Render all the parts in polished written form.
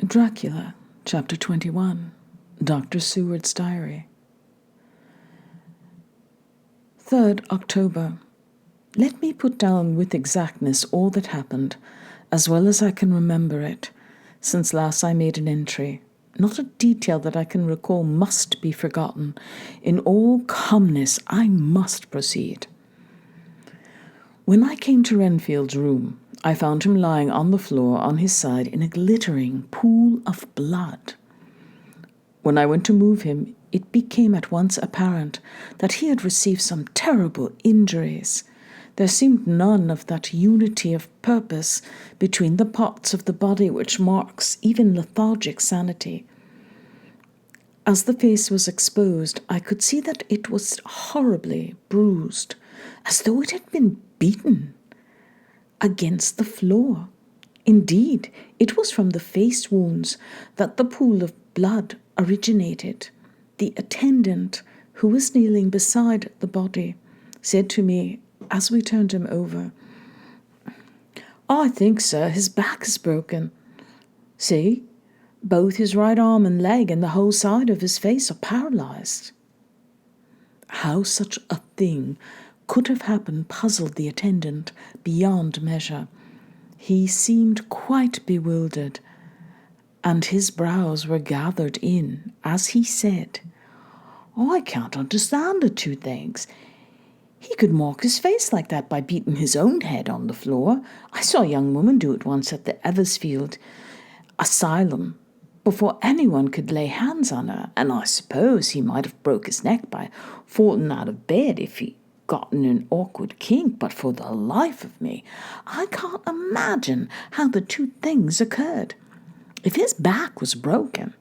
Dracula, Chapter 21, Dr. Seward's Diary. 3rd October. Let me put down with exactness all that happened, as well as I can remember it, since last I made an entry. Not a detail that I can recall must be forgotten. In all calmness, I must proceed. When I came to Renfield's room, I found him lying on the floor on his side in a glittering pool of blood. When I went to move him, it became at once apparent that he had received some terrible injuries. There seemed none of that unity of purpose between the parts of the body which marks even lethargic sanity. As the face was exposed, I could see that it was horribly bruised, as though it had been beaten against the floor. Indeed, it was from the face wounds that the pool of blood originated. The attendant, who was kneeling beside the body, said to me as we turned him over, "I think, sir, his back is broken. See, both his right arm and leg and the whole side of his face are paralyzed." How such a thing could have happened puzzled the attendant beyond measure. He seemed quite bewildered, and his brows were gathered in as he said, "I can't understand the two things. He could mark his face like that by beating his own head on the floor. I saw a young woman do it once at the Seward Asylum before anyone could lay hands on her, and I suppose he might have broke his neck by falling out of bed if he got in an awkward kink, but for the life of me, I can't imagine how the two things occurred. If his back was broken,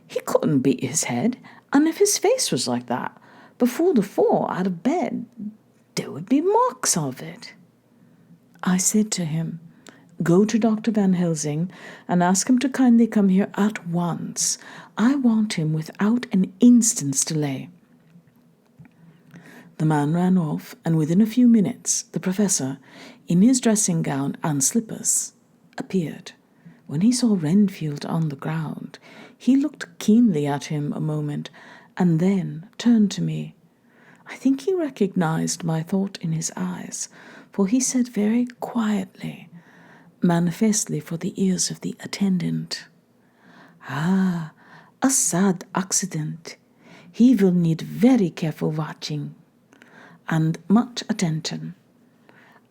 he couldn't beat his head, and if his face was like that, before the fall out of bed, there would be marks of it." I said to him, "Go to Dr. Van Helsing and ask him to kindly come here at once. I want him without an instant's delay." The man ran off, and within a few minutes the professor, in his dressing gown and slippers, appeared. When he saw Renfield on the ground, he looked keenly at him a moment, and then turned to me. I think he recognized my thought in his eyes, for he said very quietly, manifestly for the ears of the attendant, "Ah, a sad accident. He will need very careful watching and much attention.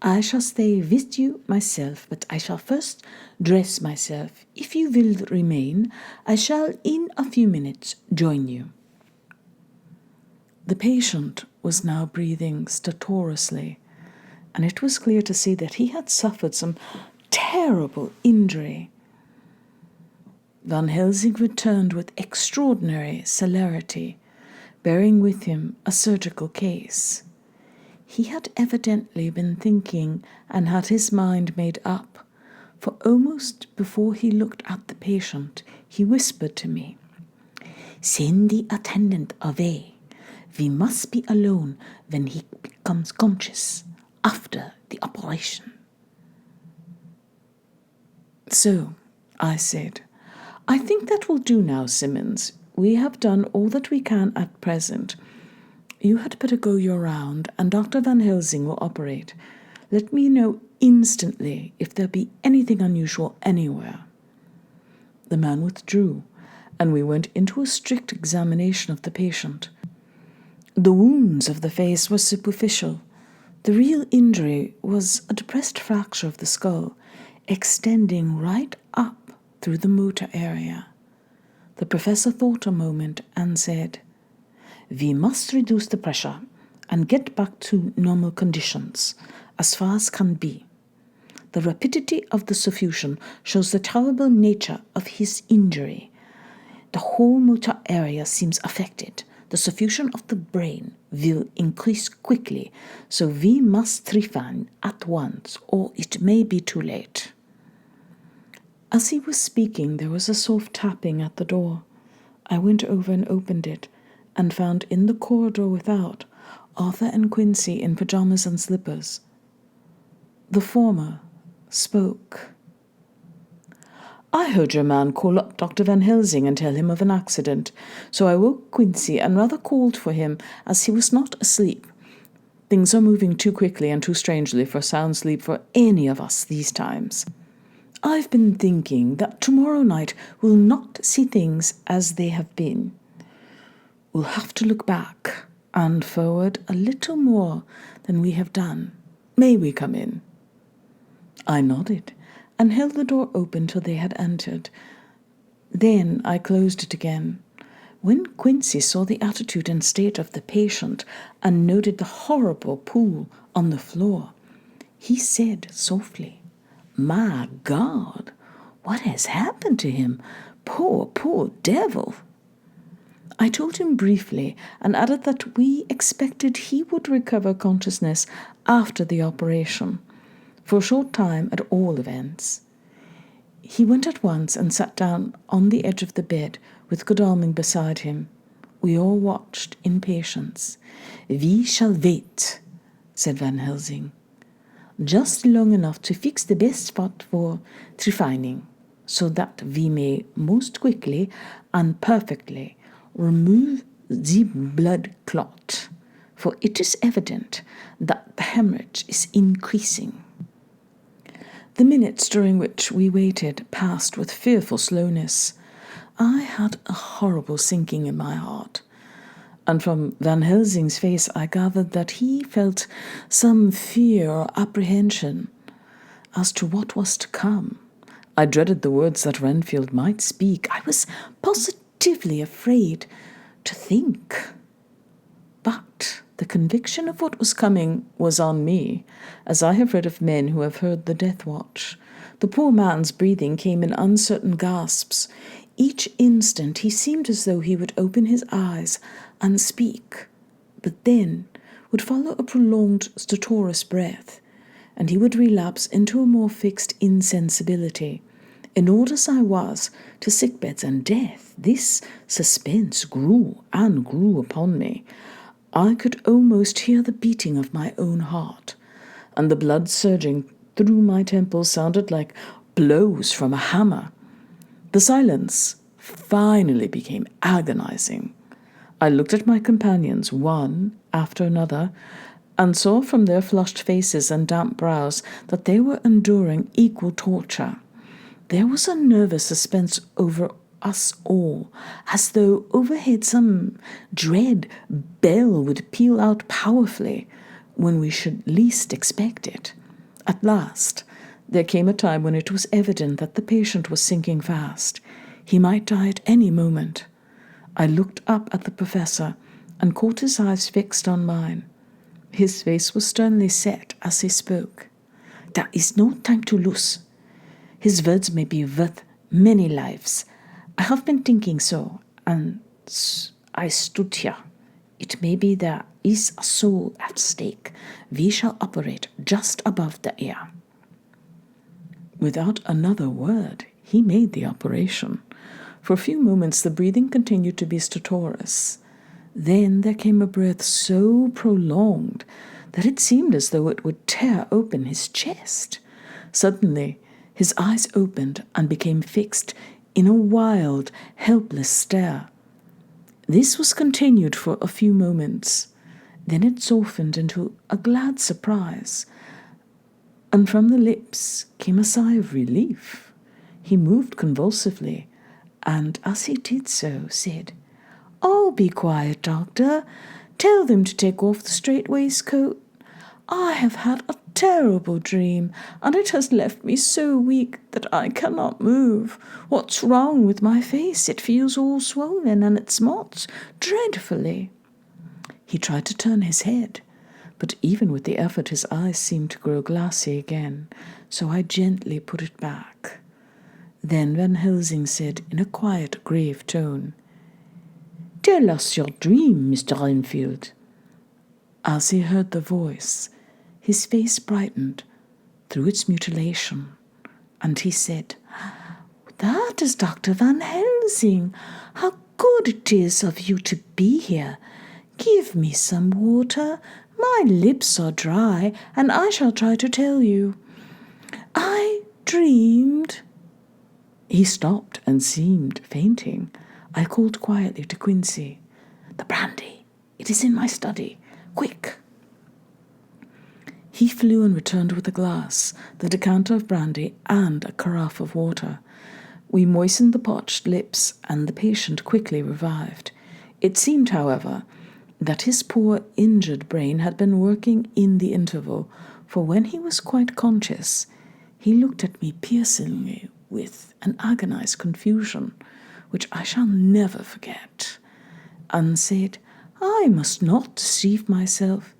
I shall stay with you myself, but I shall first dress myself. If you will remain, I shall in a few minutes join you." The patient was now breathing stertorously, and it was clear to see that he had suffered some terrible injury. Van Helsing returned with extraordinary celerity, bearing with him a surgical case. He had evidently been thinking and had his mind made up, for almost before he looked at the patient, he whispered to me, "Send the attendant away. We must be alone when he becomes conscious after the operation." "So," I said, "I think that will do now, Simmons. We have done all that we can at present. You had better go your round, and Dr. Van Helsing will operate. Let me know instantly if there be anything unusual anywhere." The man withdrew, and we went into a strict examination of the patient. The wounds of the face were superficial. The real injury was a depressed fracture of the skull, extending right up through the motor area. The professor thought a moment and said, "We must reduce the pressure and get back to normal conditions as far as can be. The rapidity of the suffusion shows the terrible nature of his injury. The whole motor area seems affected. The suffusion of the brain will increase quickly, so we must trephine at once, or it may be too late." As he was speaking, there was a soft tapping at the door. I went over and opened it, and found in the corridor without Arthur and Quincy in pajamas and slippers. The former spoke. I heard your man call up Dr. Van Helsing and tell him of an accident, so I woke Quincy and rather called for him, as he was not asleep. Things are moving too quickly and too strangely for sound sleep for any of us these times. I've been thinking that tomorrow night we'll not see things as they have been. We'll have to look back and forward a little more than we have done. May we come in?" I nodded and held the door open till they had entered. Then I closed it again. When Quincy saw the attitude and state of the patient and noted the horrible pool on the floor, he said softly, "My God, what has happened to him? Poor devil." I told him briefly and added that we expected he would recover consciousness after the operation, for a short time at all events. He went at once and sat down on the edge of the bed with Godalming beside him. We all watched in patience. "We shall wait," said Van Helsing, "just long enough to fix the best spot for trephining, so that we may most quickly and perfectly remove the blood clot, for it is evident that the hemorrhage is increasing." The minutes during which we waited passed with fearful slowness. I had a horrible sinking in my heart, and from Van Helsing's face I gathered that he felt some fear or apprehension as to what was to come. I dreaded the words that Renfield might speak. I was positively afraid to think. But the conviction of what was coming was on me, as I have read of men who have heard the death watch. The poor man's breathing came in uncertain gasps. Each instant he seemed as though he would open his eyes and speak, but then would follow a prolonged stertorous breath, and he would relapse into a more fixed insensibility. Inured as I was to sickbeds and death, this suspense grew and grew upon me. I could almost hear the beating of my own heart, and the blood surging through my temples sounded like blows from a hammer. The silence finally became agonizing. I looked at my companions, one after another, and saw from their flushed faces and damp brows that they were enduring equal torture. There was a nervous suspense over us all, as though overhead some dread bell would peal out powerfully when we should least expect it. At last, there came a time when it was evident that the patient was sinking fast. He might die at any moment. I looked up at the professor and caught his eyes fixed on mine. His face was sternly set as he spoke. "There is no time to lose. His words may be worth many lives. I have been thinking so, and I stood here. It may be there is a soul at stake. We shall operate just above the ear." Without another word, he made the operation. For a few moments the breathing continued to be stertorous. Then there came a breath so prolonged that it seemed as though it would tear open his chest. Suddenly, his eyes opened and became fixed in a wild, helpless stare. This was continued for a few moments. Then it softened into a glad surprise, and from the lips came a sigh of relief. He moved convulsively, and as he did so, said, "Oh, be quiet, doctor. Tell them to take off the strait waistcoat. I have had a terrible dream, and it has left me so weak that I cannot move. What's wrong with my face? It feels all swollen, and it smarts dreadfully." He tried to turn his head, but even with the effort his eyes seemed to grow glassy again, so I gently put it back. Then Van Helsing said in a quiet, grave tone, "Tell us your dream, Mr. Renfield." As he heard the voice, his face brightened through its mutilation, and he said, "That is Dr. Van Helsing. How good it is of you to be here. Give me some water. My lips are dry, and I shall try to tell you. I dreamed..." He stopped and seemed fainting. I called quietly to Quincy. "The brandy! It is in my study! Quick!" He flew and returned with a glass, the decanter of brandy, and a carafe of water. We moistened the parched lips, and the patient quickly revived. It seemed, however, that his poor injured brain had been working in the interval, for when he was quite conscious, he looked at me piercingly with an agonized confusion, which I shall never forget, and said, "I must not deceive myself.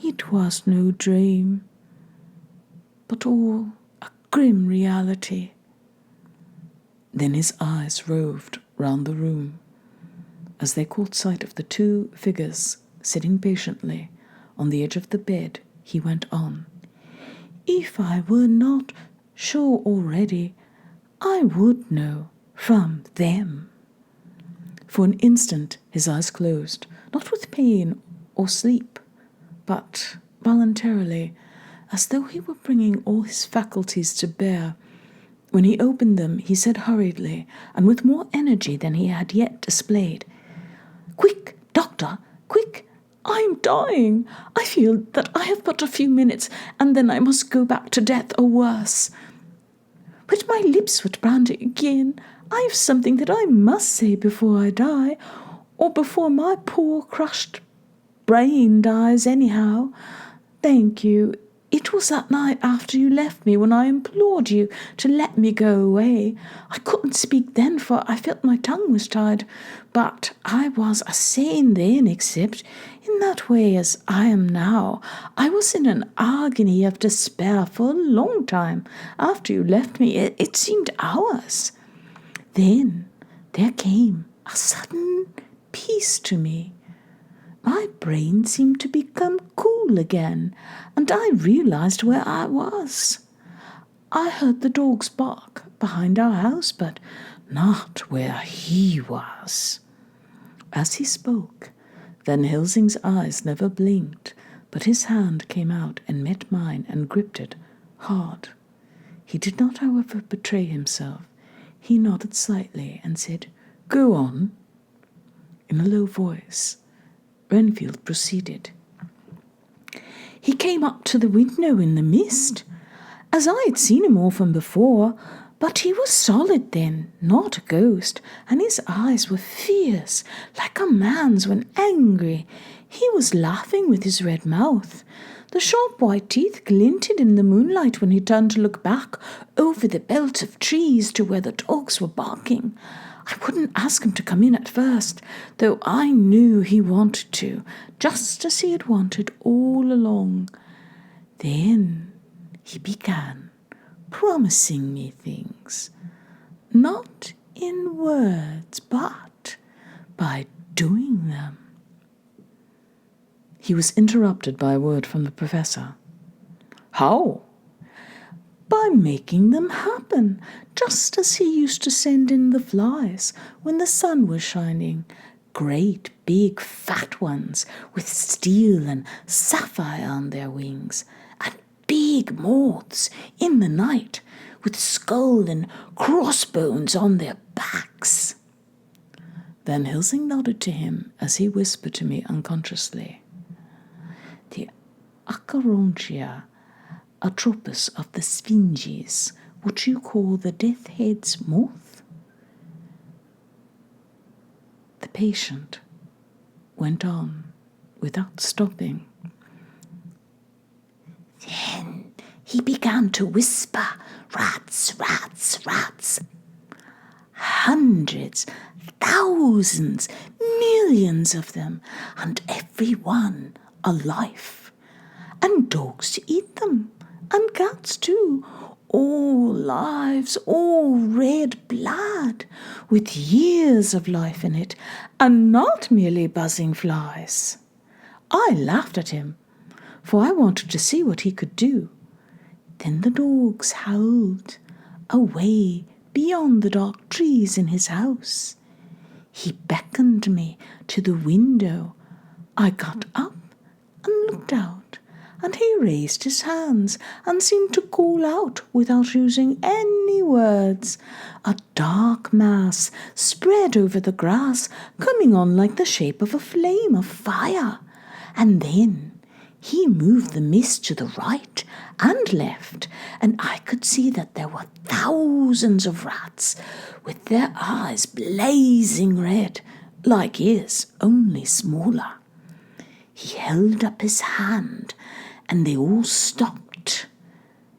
It was no dream, but all a grim reality." Then his eyes roved round the room. As they caught sight of the two figures sitting patiently on the edge of the bed, he went on, "If I were not sure already, I would know from them." For an instant his eyes closed, not with pain or sleep, but voluntarily, as though he were bringing all his faculties to bear. When he opened them, he said hurriedly, and with more energy than he had yet displayed, "Quick, doctor, quick! I am dying. I feel that I have but a few minutes, and then I must go back to death or worse. Wet my lips with brandy again. I have something that I must say before I die, or before my poor crushed brain dies anyhow. Thank you. It was that night after you left me when I implored you to let me go away. I couldn't speak then, for I felt my tongue was tied, but I was as sane then, except in that way as I am now. I was in an agony of despair for a long time after you left me. It seemed hours. Then there came a sudden peace to me. My brain seemed to become cool again, and I realized where I was. I heard the dogs bark behind our house, but not where he was." As he spoke, Van Helsing's eyes never blinked, but his hand came out and met mine and gripped it hard. He did not, however, betray himself. He nodded slightly and said, "Go on." In a low voice, Renfield proceeded. "He came up to the window in the mist, as I had seen him often before, but he was solid then, not a ghost, and his eyes were fierce, like a man's when angry. He was laughing with his red mouth. The sharp white teeth glinted in the moonlight when he turned to look back over the belt of trees to where the dogs were barking. I wouldn't ask him to come in at first, though I knew he wanted to, just as he had wanted all along. Then he began promising me things, not in words, but by doing them." He was interrupted by a word from the professor. "How?" "By making them happen, just as he used to send in the flies when the sun was shining. Great, big, fat ones with steel and sapphire on their wings, and big moths in the night with skull and crossbones on their backs." Van Helsing nodded to him as he whispered to me unconsciously, "The Acherontia atropus of the Sphinges, what you call the death head's moth?" The patient went on without stopping. "Then he began to whisper, 'Rats, rats, rats. Hundreds, thousands, millions of them, and every one a life. And dogs to eat them, and cats too. All lives, all red blood, with years of life in it, and not merely buzzing flies.' I laughed at him, for I wanted to see what he could do. Then the dogs howled away beyond the dark trees in his house. He beckoned me to the window. I got up and looked out, and he raised his hands and seemed to call out without using any words, 'A dark mass spread over the grass, coming on like the shape of a flame of fire. And then he moved the mist to the right and left, and I could see that there were thousands of rats with their eyes blazing red, like his, only smaller. He held up his hand, and they all stopped.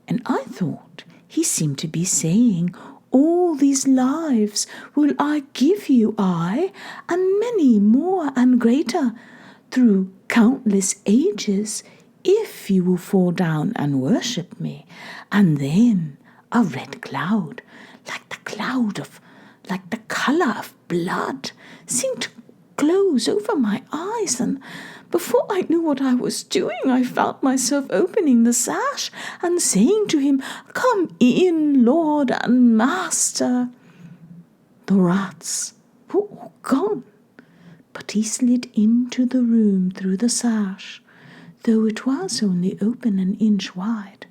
And I thought he seemed to be saying, "All these lives will I give you, I, and many more and greater, through countless ages, if you will fall down and worship me." And then a red cloud, like the colour of blood, seemed to close over my eyes, and before I knew what I was doing, I felt myself opening the sash and saying to him, "Come in, Lord and Master." The rats were all gone, but he slid into the room through the sash, though it was only open an inch wide,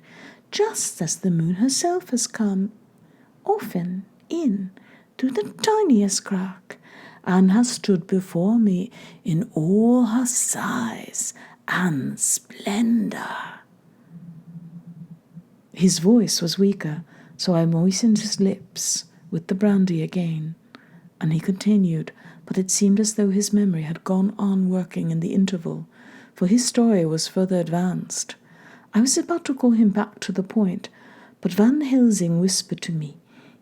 just as the moon herself has come, often in through the tiniest crack, and has stood before me in all her size and splendour. His voice was weaker, so I moistened his lips with the brandy again, and he continued, but it seemed as though his memory had gone on working in the interval, for his story was further advanced. I was about to call him back to the point, but Van Helsing whispered to me,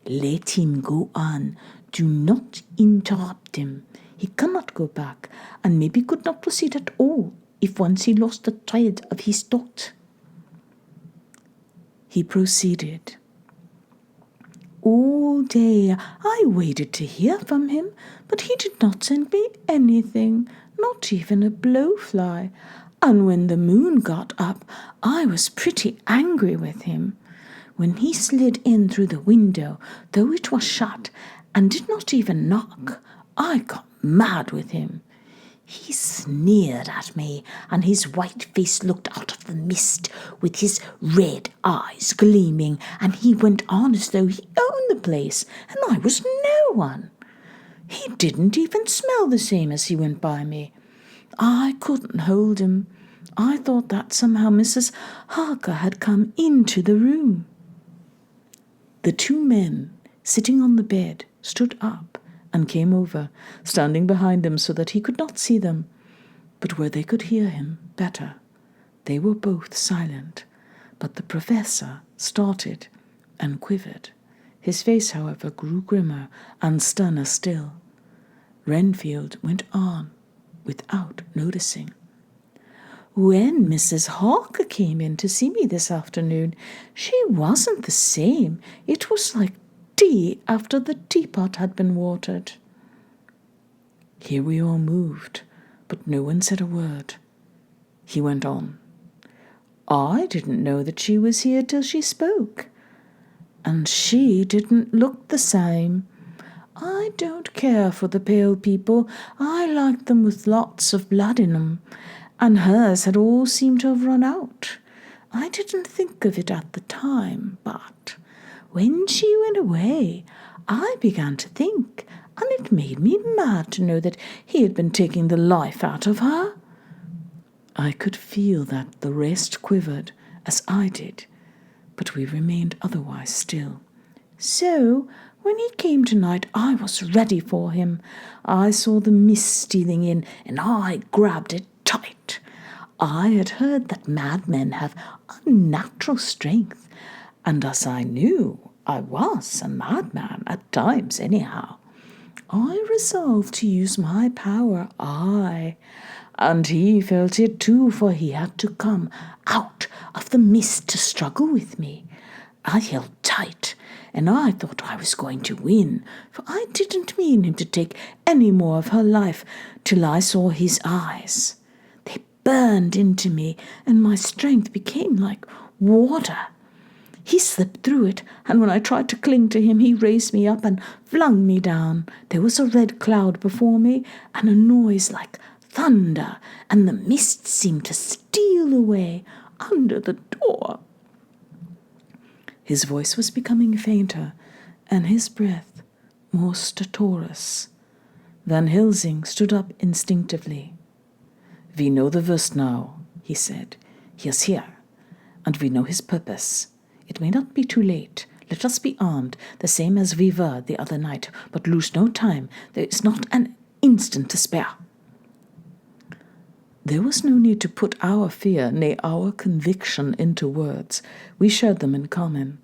"Let him go on. Do not interrupt him. He cannot go back, and maybe could not proceed at all if once he lost the thread of his thought." He proceeded. "All day I waited to hear from him, but he did not send me anything, not even a blowfly. And when the moon got up, I was pretty angry with him. When he slid in through the window, though it was shut, and did not even knock, I got mad with him. He sneered at me, and his white face looked out of the mist with his red eyes gleaming, and he went on as though he owned the place, and I was no one. He didn't even smell the same as he went by me. I couldn't hold him. I thought that somehow Mrs. Harker had come into the room." The two men sitting on the bed stood up and came over, standing behind him so that he could not see them, but where they could hear him better. They were both silent, but the professor started and quivered. His face, however, grew grimmer and sterner still. Renfield went on without noticing. "When Mrs. Harker came in to see me this afternoon, she wasn't the same. It was like tea after the teapot had been watered." Here we all moved, but no one said a word. He went on. "I didn't know that she was here till she spoke. And she didn't look the same. I don't care for the pale people. I like them with lots of blood in them, and hers had all seemed to have run out. I didn't think of it at the time, but when she went away, I began to think, and it made me mad to know that he had been taking the life out of her." I could feel that the rest quivered, as I did, but we remained otherwise still. "So, when he came tonight, I was ready for him. I saw the mist stealing in, and I grabbed it tight. I had heard that madmen have unnatural strength, and as I knew I was a madman at times anyhow, I resolved to use my power, and he felt it too, for he had to come out of the mist to struggle with me. I held tight, and I thought I was going to win, for I didn't mean him to take any more of her life till I saw his eyes. They burned into me, and my strength became like water. He slipped through it, and when I tried to cling to him, he raised me up and flung me down. There was a red cloud before me, and a noise like thunder, and the mist seemed to steal away under the door." His voice was becoming fainter, and his breath more stertorous. Van Helsing stood up instinctively. "We know the worst now," he said. "He is here, and we know his purpose. It may not be too late. Let us be armed, the same as we were the other night, but lose no time. There is not an instant to spare." There was no need to put our fear, nay, our conviction into words. We shared them in common.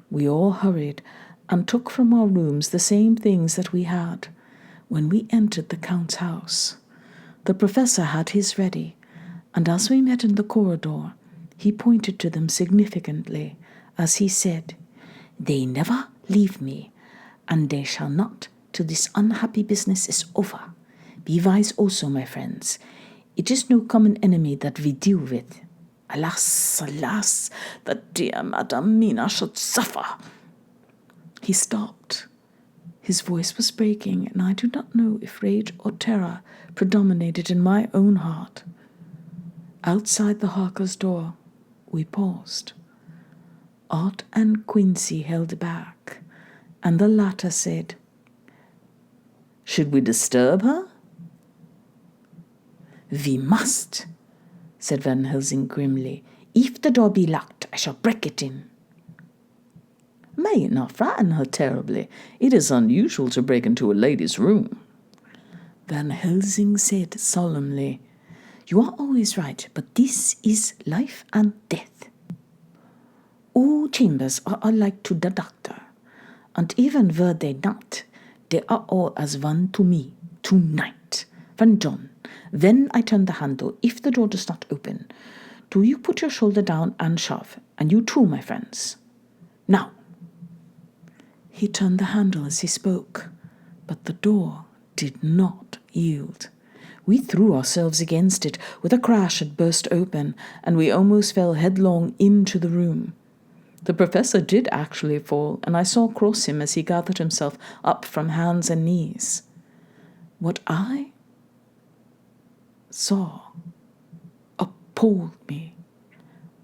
We all hurried and took from our rooms the same things that we had when we entered the Count's house. The professor had his ready, and as we met in the corridor, he pointed to them significantly as he said, "They never leave me, and they shall not till this unhappy business is over. Be wise also, my friends. It is no common enemy that we deal with. Alas, alas, that dear Madame Mina should suffer." He stopped. His voice was breaking, and I do not know if rage or terror predominated in my own heart. Outside the Harkers' door, we paused. Art and Quincy held back, and the latter said, "Should we disturb her?" "We must," said Van Helsing grimly. "If the door be locked, I shall break it in." "May it not frighten her terribly? It is unusual to break into a lady's room." Van Helsing said solemnly, "You are always right, but this is life and death. All chambers are alike to the doctor, and even were they not, they are all as one to me, tonight. Van John, when I turn the handle, if the door does not open, do you put your shoulder down and shove, and you too, my friends. Now." He turned the handle as he spoke, but the door did not yield. We threw ourselves against it. With a crash it burst open, and we almost fell headlong into the room. The professor did actually fall, and I saw cross him as he gathered himself up from hands and knees. What I saw appalled me.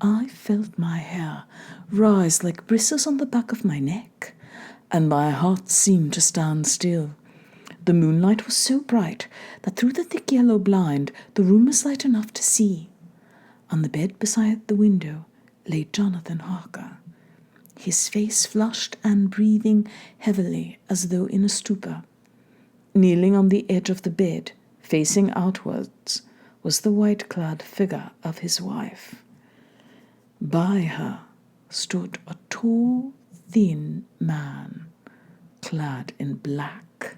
I felt my hair rise like bristles on the back of my neck, and my heart seemed to stand still. The moonlight was so bright that through the thick yellow blind the room was light enough to see. On the bed beside the window lay Jonathan Harker, his face flushed and breathing heavily as though in a stupor. Kneeling on the edge of the bed, facing outwards, was the white-clad figure of his wife. By her stood a tall, thin man, clad in black.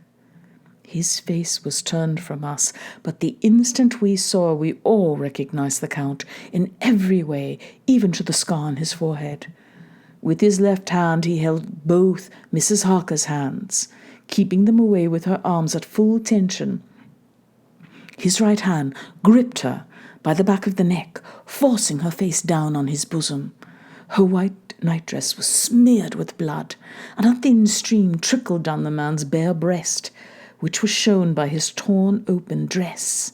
His face was turned from us, but the instant we saw, we all recognized the Count in every way, even to the scar on his forehead. With his left hand he held both Mrs. Harker's hands, keeping them away with her arms at full tension. His right hand gripped her by the back of the neck, forcing her face down on his bosom. Her white nightdress was smeared with blood, and a thin stream trickled down the man's bare breast, which was shown by his torn open dress.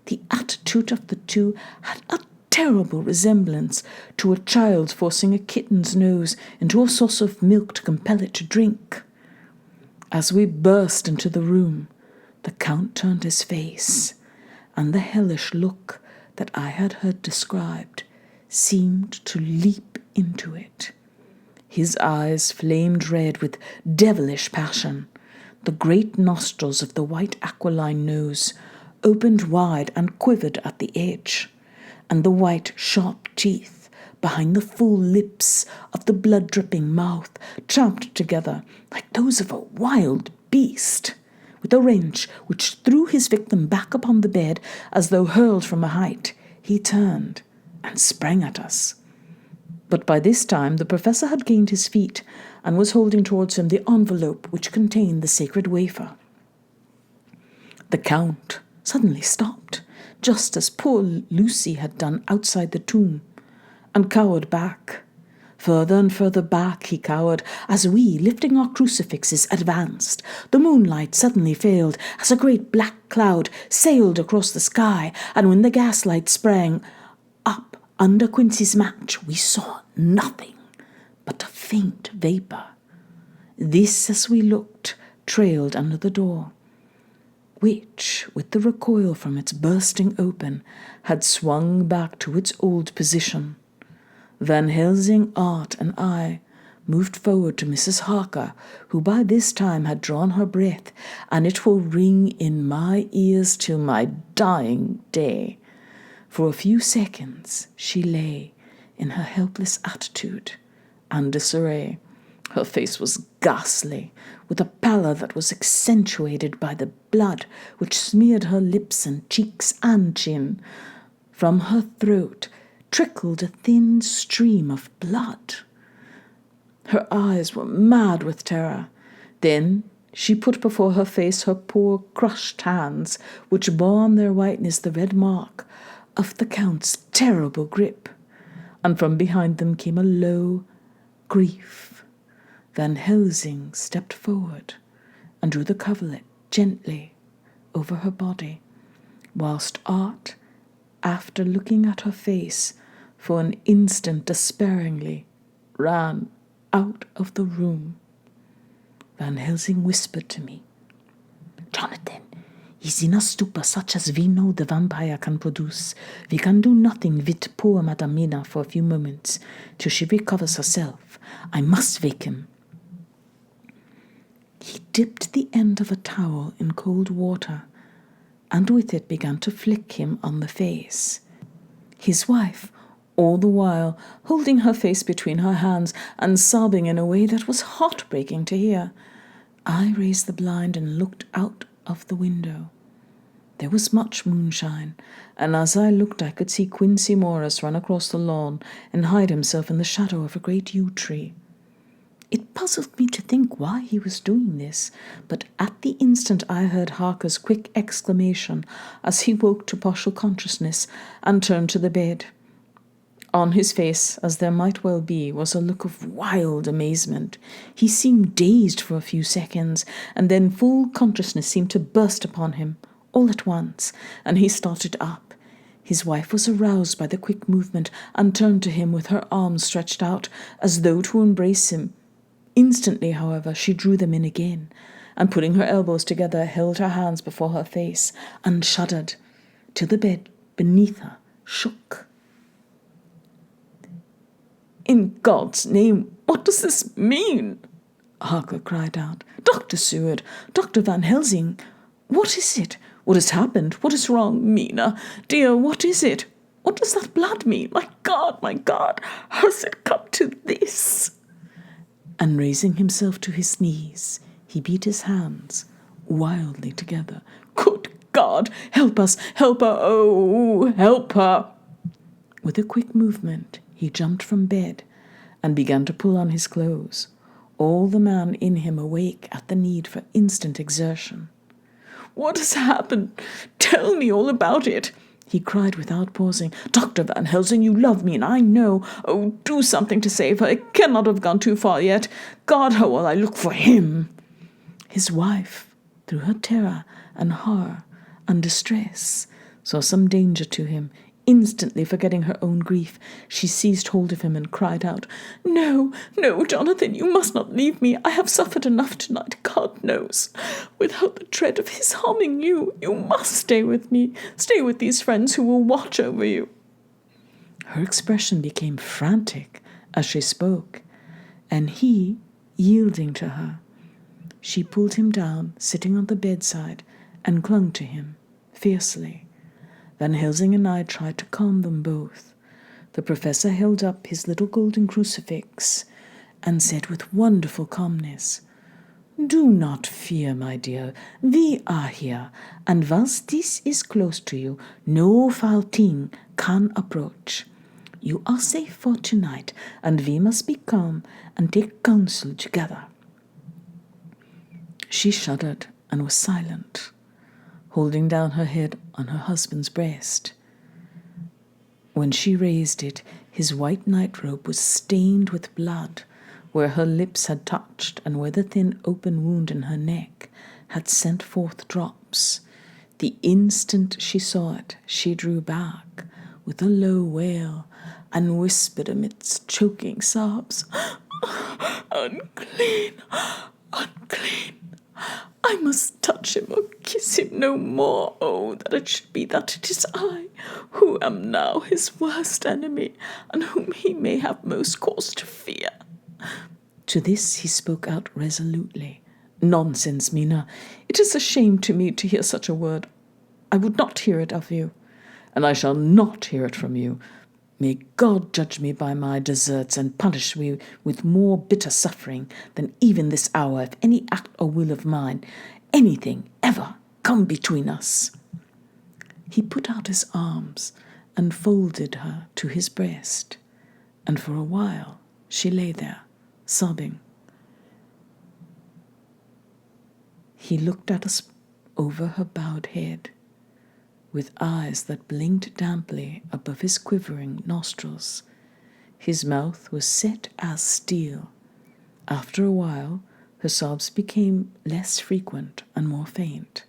The attitude of the two had a terrible resemblance to a child forcing a kitten's nose into a sauce of milk to compel it to drink. As we burst into the room, the Count turned his face, and the hellish look that I had heard described seemed to leap into it. His eyes flamed red with devilish passion. The great nostrils of the white aquiline nose opened wide and quivered at the edge, and the white, sharp teeth behind the full lips of the blood-dripping mouth champed together like those of a wild beast. With a wrench which threw his victim back upon the bed as though hurled from a height, he turned and sprang at us. But by this time the professor had gained his feet and was holding towards him the envelope which contained the sacred wafer. The Count suddenly stopped, just as poor Lucy had done outside the tomb, and cowered back. Further and further back he cowered as we, lifting our crucifixes, advanced. The moonlight suddenly failed as a great black cloud sailed across the sky, and when the gaslight sprang up under Quincy's match, we saw nothing but a faint vapour. This, as we looked, trailed under the door, which, with the recoil from its bursting open, had swung back to its old position. Van Helsing, Art, and I moved forward to Mrs. Harker, who by this time had drawn her breath, and it will ring in my ears till my dying day. For a few seconds she lay in her helpless attitude and disarray. Her face was ghastly, with a pallor that was accentuated by the blood which smeared her lips and cheeks and chin. From her throat trickled a thin stream of blood. Her eyes were mad with terror. Then she put before her face her poor crushed hands, which bore on their whiteness the red mark of the Count's terrible grip, and from behind them came a low grief. Van Helsing stepped forward and drew the coverlet gently over her body, whilst Art, after looking at her face for an instant despairingly, ran out of the room. Van Helsing whispered to me, "Jonathan, he's in a stupor such as we know the vampire can produce. We can do nothing with poor Madame Mina for a few moments, till she recovers herself. I must wake him." He dipped the end of a towel in cold water, and with it began to flick him on the face. His wife, all the while, holding her face between her hands and sobbing in a way that was heartbreaking to hear. I raised the blind and looked out of the window. There was much moonshine, and as I looked I could see Quincy Morris run across the lawn and hide himself in the shadow of a great yew tree. It puzzled me to think why he was doing this, but at the instant I heard Harker's quick exclamation as he woke to partial consciousness and turned to the bed. On his face, as there might well be, was a look of wild amazement. He seemed dazed for a few seconds, and then full consciousness seemed to burst upon him, all at once, and he started up. His wife was aroused by the quick movement and turned to him with her arms stretched out, as though to embrace him. Instantly, however, she drew them in again, and putting her elbows together, held her hands before her face, and shuddered, till the bed beneath her shook. "In God's name, what does this mean?" Harker cried out. "Dr. Seward, Dr. Van Helsing, what is it? What has happened? What is wrong? Mina, dear, what is it? What does that blood mean? My God, has it come to this?" And raising himself to his knees, he beat his hands wildly together. "Good God, help us, help her, oh, help her!" With a quick movement, he jumped from bed and began to pull on his clothes, all the man in him awake at the need for instant exertion. "What has happened? Tell me all about it," he cried without pausing. "Dr. Van Helsing, you love me, and I know. Oh, do something to save her. It cannot have gone too far yet. God, how will I look for him?" His wife, through her terror and horror and distress, saw some danger to him. Instantly forgetting her own grief, she seized hold of him and cried out, No, Jonathan, you must not leave me. I have suffered enough tonight, God knows. Without the dread of his harming you, you must stay with me. Stay with these friends who will watch over you." Her expression became frantic as she spoke, and he, yielding to her, she pulled him down, sitting on the bedside, and clung to him fiercely. Van Helsing and I tried to calm them both. The professor held up his little golden crucifix and said with wonderful calmness, "Do not fear, my dear. We are here, and whilst this is close to you, no foul thing can approach. You are safe for tonight, and we must be calm and take counsel together." She shuddered and was silent, holding down her head on her husband's breast. When she raised it, his white nightrobe was stained with blood, where her lips had touched and where the thin open wound in her neck had sent forth drops. The instant she saw it, she drew back with a low wail and whispered amidst choking sobs, "Unclean, unclean." I must touch him or kiss him no more. Oh, that it should be that it is I who am now his worst enemy, and whom he may have most cause to fear. To this he spoke out resolutely. Nonsense, Mina. It is a shame to me to hear such a word. I would not hear it of you, and I shall not hear it from you. May God judge me by my deserts and punish me with more bitter suffering than even this hour, if any act or will of mine, anything, ever, come between us. He put out his arms and folded her to his breast, and for a while she lay there, sobbing. He looked at us over her bowed head, with eyes that blinked damply above his quivering nostrils. His mouth was set as steel. After a while, her sobs became less frequent and more faint.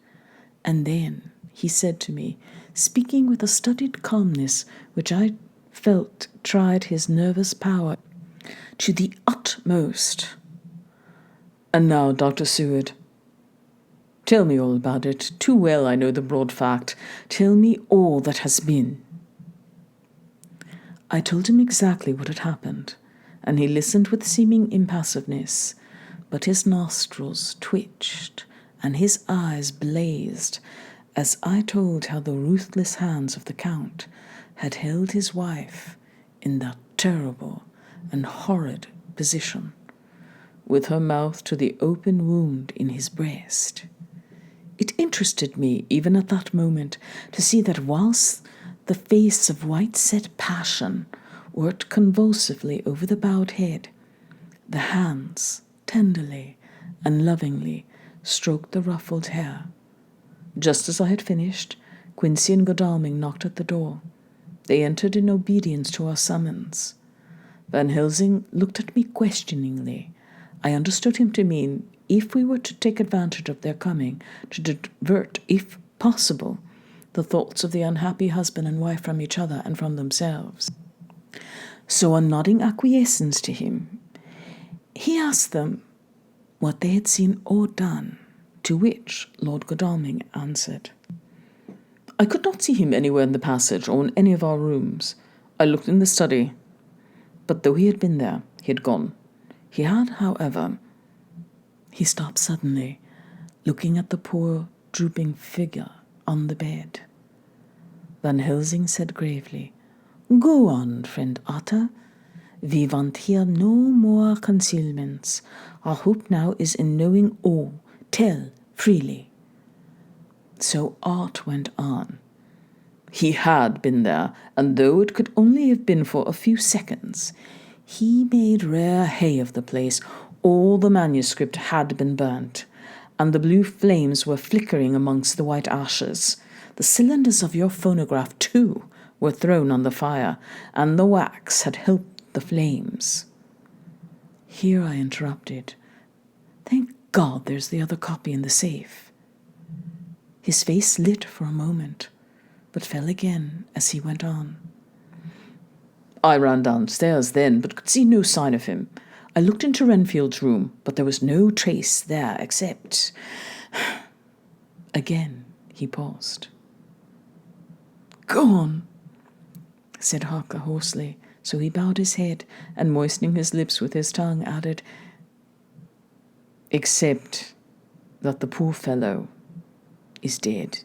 And then he said to me, speaking with a studied calmness which I felt tried his nervous power to the utmost, "And now, Dr. Seward, tell me all about it. Too well I know the broad fact. Tell me all that has been." I told him exactly what had happened, and he listened with seeming impassiveness, but his nostrils twitched and his eyes blazed as I told how the ruthless hands of the Count had held his wife in that terrible and horrid position, with her mouth to the open wound in his breast. It interested me, even at that moment, to see that whilst the face of white-set passion worked convulsively over the bowed head, the hands, tenderly and lovingly, stroked the ruffled hair. Just as I had finished, Quincy and Godalming knocked at the door. They entered in obedience to our summons. Van Helsing looked at me questioningly. I understood him to mean, if we were to take advantage of their coming, to divert, if possible, the thoughts of the unhappy husband and wife from each other and from themselves. So, on nodding acquiescence to him, he asked them what they had seen or done, to which Lord Godalming answered, "I could not see him anywhere in the passage or in any of our rooms. I looked in the study, but though he had been there, he had gone. He had, however—" He stopped suddenly, looking at the poor, drooping figure on the bed. Van Helsing said gravely, "Go on, friend Otter. We want here no more concealments. Our hope now is in knowing all. Tell freely." So Art went on. "He had been there, and though it could only have been for a few seconds, he made rare hay of the place. All the manuscript had been burnt, and the blue flames were flickering amongst the white ashes. The cylinders of your phonograph, too, were thrown on the fire, and the wax had helped the flames." Here I interrupted. "Thank God there's the other copy in the safe." His face lit for a moment, but fell again as he went on. "I ran downstairs then, but could see no sign of him. I looked into Renfield's room, but there was no trace there except—" Again he paused. "Go on," said Harker hoarsely, so he bowed his head and, moistening his lips with his tongue, added, "Except that the poor fellow is dead."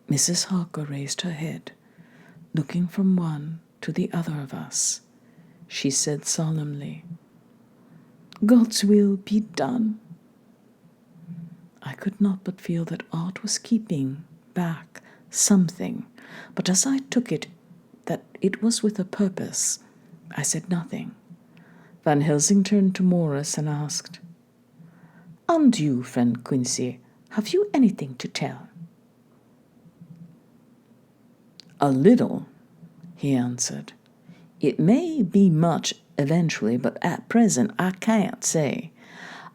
Mrs. Harker raised her head, looking from one to the other of us. She said solemnly, "God's will be done." I could not but feel that Art was keeping back something, but as I took it that it was with a purpose, I said nothing. Van Helsing turned to Morris and asked, "And you, friend Quincy, have you anything to tell?" "A little," he answered. "It may be much eventually, but at present I can't say.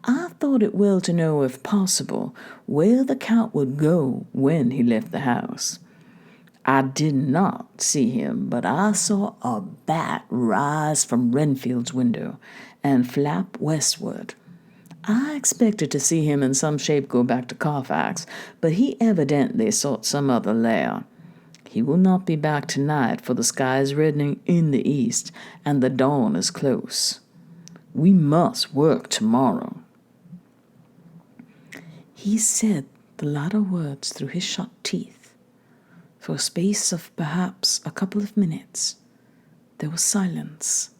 I thought it well to know, if possible, where the Count would go when he left the house. I did not see him, but I saw a bat rise from Renfield's window and flap westward. I expected to see him in some shape go back to Carfax, but he evidently sought some other lair. He will not be back tonight, for the sky is reddening in the east, and the dawn is close. We must work tomorrow." He said the latter words through his shut teeth. For a space of perhaps a couple of minutes, there was silence,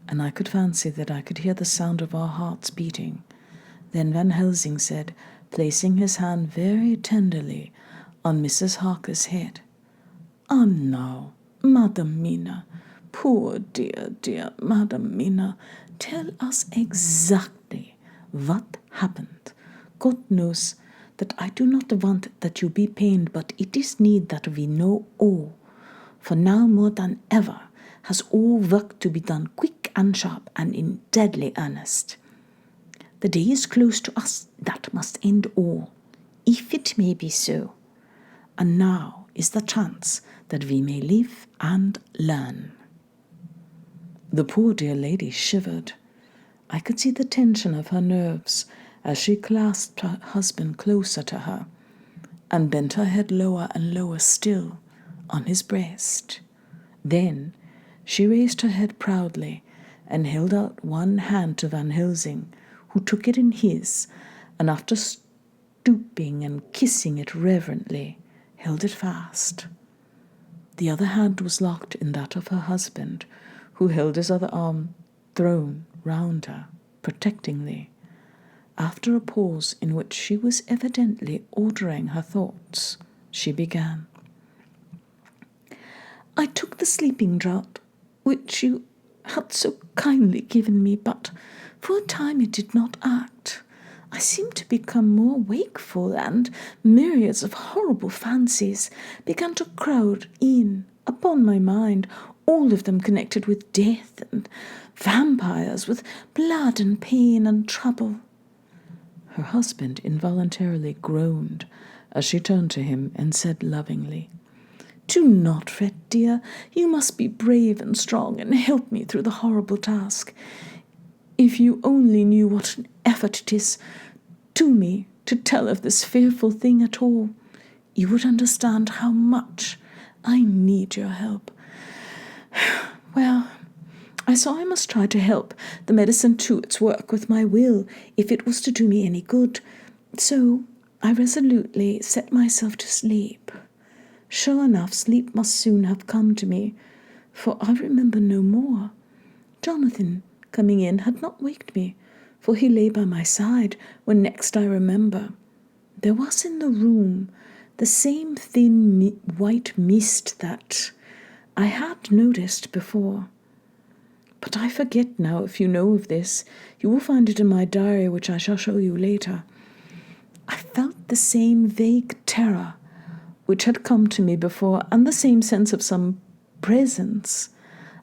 and I could fancy that I could hear the sound of our hearts beating. Then Van Helsing said, placing his hand very tenderly on Mrs. Harker's head, "Ah, now, Madam Mina, poor dear Madam Mina, tell us exactly what happened. God knows that I do not want that you be pained, but it is need that we know all. For now more than ever has all work to be done quick and sharp and in deadly earnest. The day is close to us that must end all, if it may be so. And now is the chance that we may live and learn." The poor dear lady shivered. I could see the tension of her nerves as she clasped her husband closer to her and bent her head lower and lower still on his breast. Then she raised her head proudly and held out one hand to Van Helsing, who took it in his, and after stooping and kissing it reverently, held it fast. The other hand was locked in that of her husband, who held his other arm thrown round her, protectingly. After a pause in which she was evidently ordering her thoughts, she began. "I took the sleeping draught, which you had so kindly given me, but for a time it did not act. I seemed to become more wakeful, and myriads of horrible fancies began to crowd in upon my mind, all of them connected with death and vampires, with blood and pain and trouble." Her husband involuntarily groaned as she turned to him and said lovingly, "Do not fret, dear. You must be brave and strong and help me through the horrible task. If you only knew what an effort it is to me to tell of this fearful thing at all, you would understand how much I need your help. Well, I saw I must try to help the medicine to its work with my will, if it was to do me any good. So I resolutely set myself to sleep. Sure enough, sleep must soon have come to me, for I remember no more. Jonathan, coming in, had not waked me, for he lay by my side when next I remember. There was in the room the same thin white mist that I had noticed before. But I forget now. If you know of this, you will find it in my diary, which I shall show you later. I felt the same vague terror which had come to me before, and the same sense of some presence.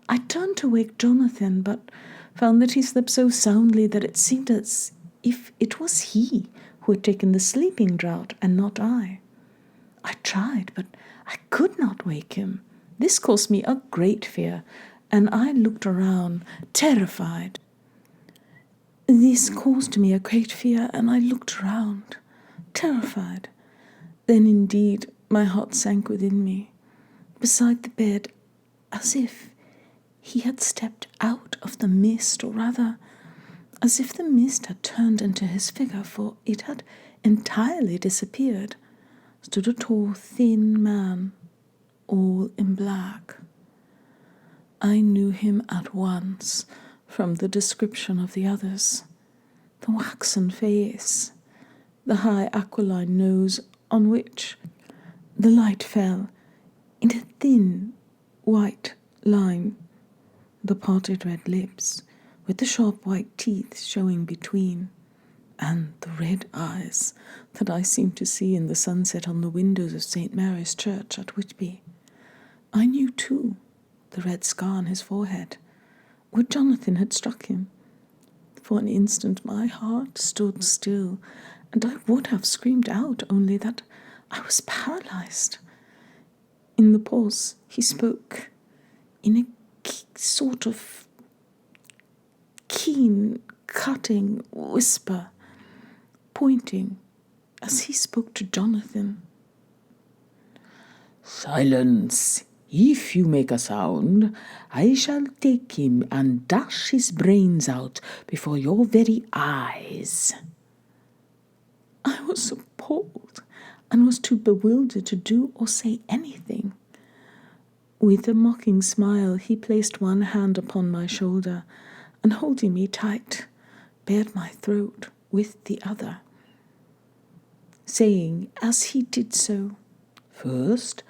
I turned to wake Jonathan, but found that he slept so soundly that it seemed as if it was he who had taken the sleeping draught and not I. I tried, but I could not wake him. This caused me a great fear, and I looked around, terrified. This caused me a great fear, and I looked around, terrified. Then indeed my heart sank within me. Beside the bed, as if he had stepped out of the mist, or rather, as if the mist had turned into his figure, for it had entirely disappeared, stood a tall, thin man, all in black. I knew him at once from the description of the others. The waxen face, the high aquiline nose on which the light fell in a thin white line, the parted red lips with the sharp white teeth showing between, and the red eyes that I seemed to see in the sunset on the windows of St. Mary's Church at Whitby. I knew, too, the red scar on his forehead, where Jonathan had struck him. For an instant my heart stood still, and I would have screamed out, only that I was paralyzed. In the pause he spoke, in a sort of keen, cutting whisper, pointing as he spoke to Jonathan. "Silence! If you make a sound, I shall take him and dash his brains out before your very eyes." I was appalled and was too bewildered to do or say anything. With a mocking smile, he placed one hand upon my shoulder and, holding me tight, bared my throat with the other, saying as he did so, "First,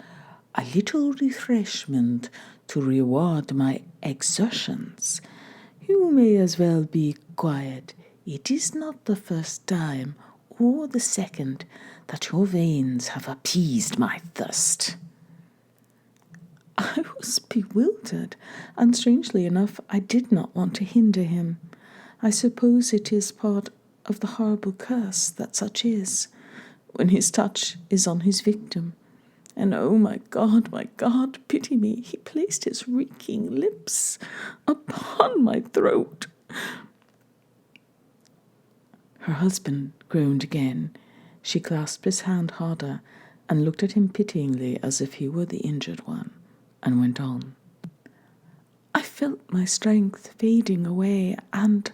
a little refreshment to reward my exertions. You may as well be quiet. It is not the first time or the second that your veins have appeased my thirst." I was bewildered, and strangely enough, I did not want to hinder him. I suppose it is part of the horrible curse that such is, when his touch is on his victim. And oh my God, pity me, he placed his reeking lips upon my throat. Her husband groaned again. She clasped his hand harder and looked at him pityingly as if he were the injured one, and went on. I felt my strength fading away, and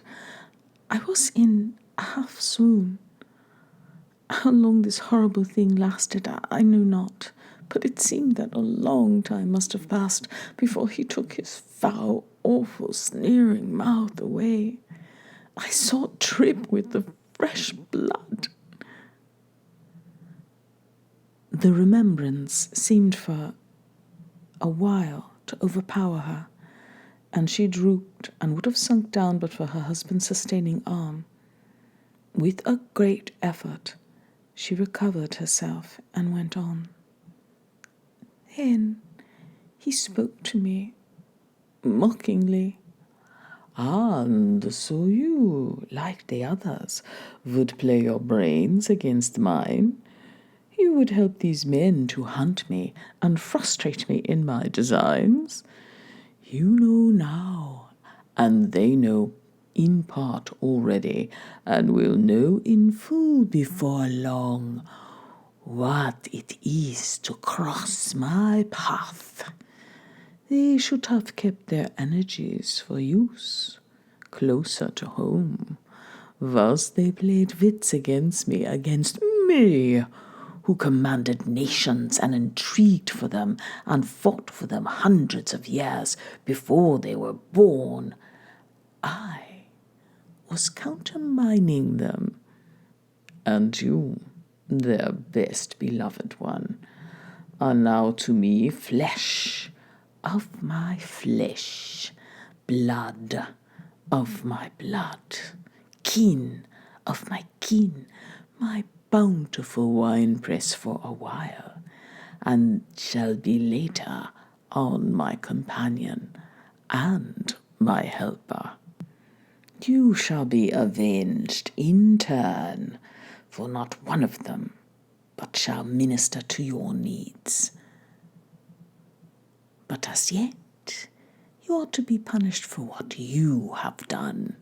I was in a half swoon. How long this horrible thing lasted, I know not, but it seemed that a long time must have passed before he took his foul, awful, sneering mouth away. I saw it drip with the fresh blood. The remembrance seemed for a while to overpower her, and she drooped and would have sunk down but for her husband's sustaining arm. With a great effort, she recovered herself and went on. Then he spoke to me, mockingly. "And so you, like the others, would play your brains against mine? You would help these men to hunt me and frustrate me in my designs? You know now, and they know in part already, and will know in full before long, what it is to cross my path. They should have kept their energies for use closer to home, whilst they played wits against me, who commanded nations and intrigued for them and fought for them hundreds of years before they were born. I was countermining them, and you, their best beloved one, are now to me flesh of my flesh, blood of my blood, kin of my kin, my bountiful winepress for a while, and shall be later on my companion and my helper. You shall be avenged in turn, for not one of them but shall minister to your needs. But as yet, you ought to be punished for what you have done.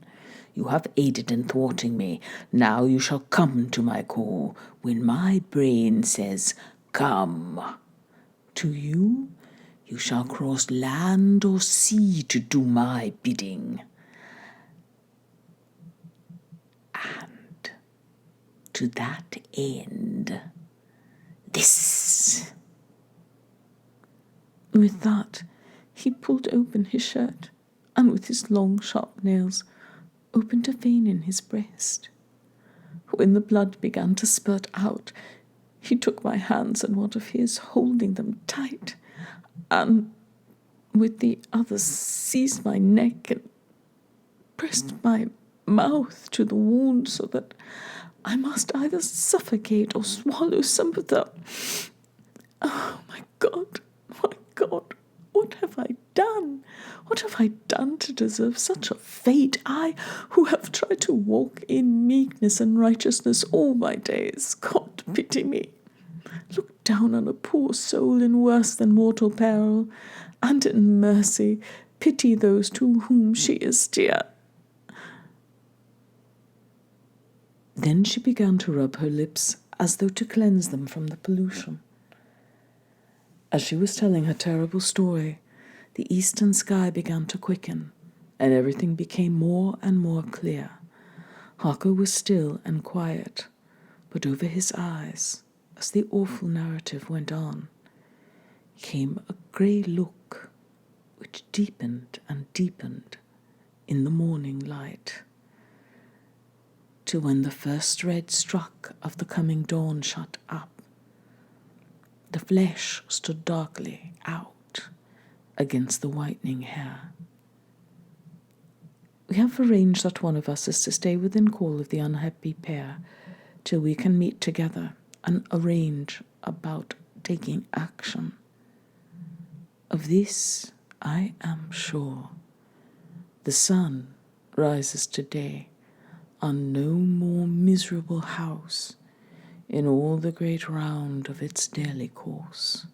You have aided in thwarting me. Now you shall come to my call when my brain says, come. To you, you shall cross land or sea to do my bidding. And to that end, this. With that, he pulled open his shirt, and with his long, sharp nails, opened a vein in his breast. When the blood began to spurt out, he took my hands in one of his, holding them tight, and with the other seized my neck and pressed my mouth to the wound so that I must either suffocate or swallow some of the... Oh, my God, what have I done? What have I done to deserve such a fate? I, who have tried to walk in meekness and righteousness all my days. God pity me. Look down on a poor soul in worse than mortal peril, and in mercy pity those to whom she is dear. Then she began to rub her lips as though to cleanse them from the pollution. As she was telling her terrible story, the eastern sky began to quicken, and everything became more and more clear. Harker was still and quiet, but over his eyes, as the awful narrative went on, came a grey look which deepened and deepened in the morning light, till when the first red struck of the coming dawn shut up, the flesh stood darkly out against the whitening hair. We have arranged that one of us is to stay within call of the unhappy pair till we can meet together and arrange about taking action. Of this I am sure. The sun rises today on no more miserable house in all the great round of its daily course.